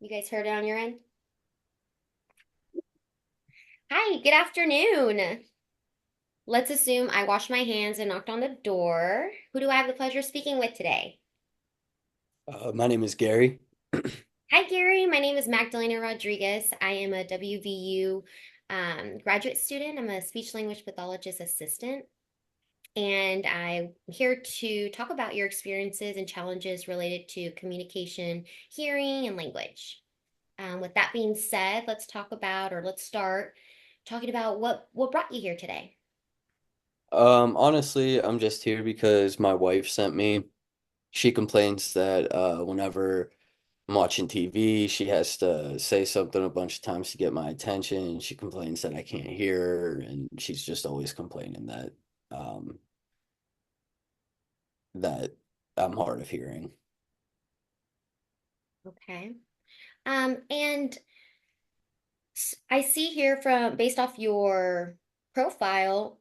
You guys heard it on your end? Hi, good afternoon. Let's assume I washed my hands and knocked on the door. Who do I have the pleasure of speaking with today? My name is Gary. Hi, Gary. My name is Magdalena Rodriguez. I am a WVU graduate student. I'm a speech language pathologist assistant, and I'm here to talk about your experiences and challenges related to communication, hearing, and language. With that being said, let's start talking about what brought you here today. Honestly, I'm just here because my wife sent me. She complains that whenever I'm watching TV, she has to say something a bunch of times to get my attention. She complains that I can't hear her, and she's just always complaining um, that I'm hard of hearing. Okay. And I see here from based off your profile,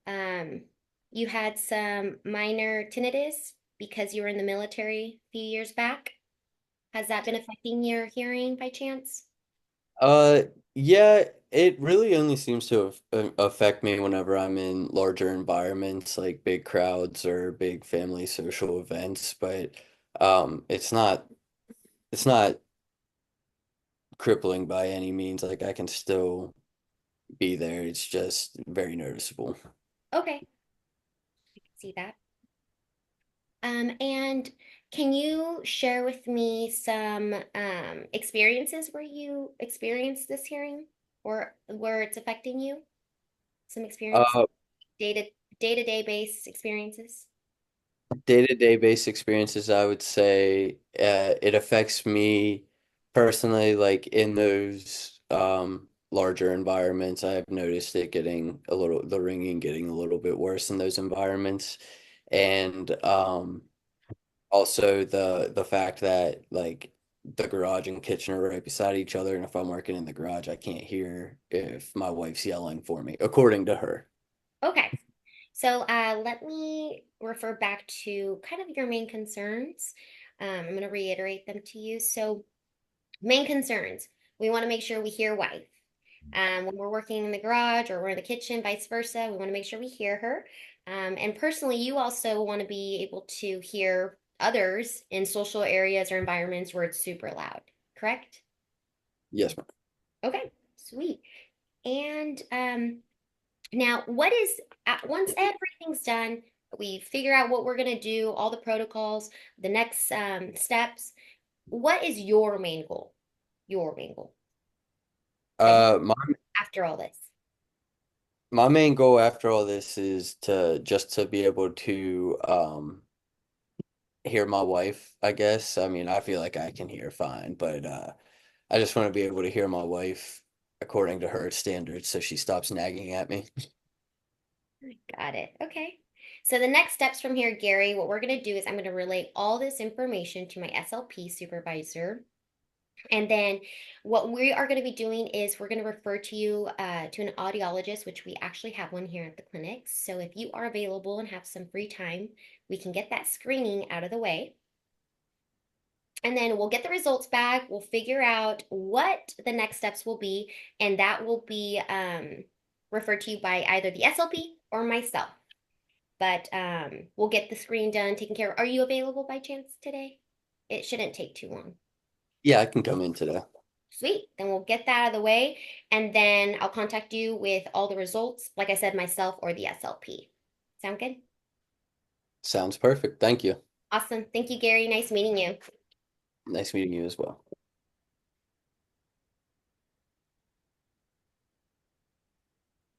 you had some minor tinnitus because you were in the military a few years back. Has that been affecting your hearing by chance? Uh, yeah, it really only seems to affect me whenever I'm in larger environments like big crowds or big family social events, but it's not crippling by any means. Like I can still be there. It's just very noticeable. Okay, I can see that. And can you share with me some experiences where you experienced this hearing or where it's affecting you? Some experience, Uh, day to day-to-day base experiences. Day-to-day base experiences, I would say it affects me personally, like in those larger environments. I've noticed it getting the ringing getting a little bit worse in those environments. And also the fact that like the garage and kitchen are right beside each other, and if I'm working in the garage, I can't hear if my wife's yelling for me, according to her. Okay. So let me refer back to kind of your main concerns. I'm going to reiterate them to you. So, main concerns, we want to make sure we hear wife. When we're working in the garage or we're in the kitchen, vice versa, we want to make sure we hear her. And personally, you also want to be able to hear others in social areas or environments where it's super loud, correct? Yes, ma'am. Okay, sweet. And now, once everything's done, we figure out what we're going to do, all the protocols, the next steps. What is your main goal? Your main goal that you Uh, my after all this? My main goal after all this is to just to be able to hear my wife, I guess. I mean, I feel like I can hear fine, but I just want to be able to hear my wife according to her standards so she stops nagging at me. Got it. Okay. So the next steps from here, Gary, what we're going to do is I'm going to relay all this information to my SLP supervisor. And then what we are going to be doing is we're going to refer to you to an audiologist, which we actually have one here at the clinic. So if you are available and have some free time, we can get that screening out of the way. And then we'll get the results back. We'll figure out what the next steps will be, and that will be referred to you by either the SLP or myself. But we'll get the screening done, taken care of. Are you available by chance today? It shouldn't take too long. Yeah, I can come in today. Sweet. Then we'll get that out of the way. And then I'll contact you with all the results, like I said, myself or the SLP. Sound good? Sounds perfect. Thank you. Awesome. Thank you, Gary. Nice meeting you. Nice meeting you as well.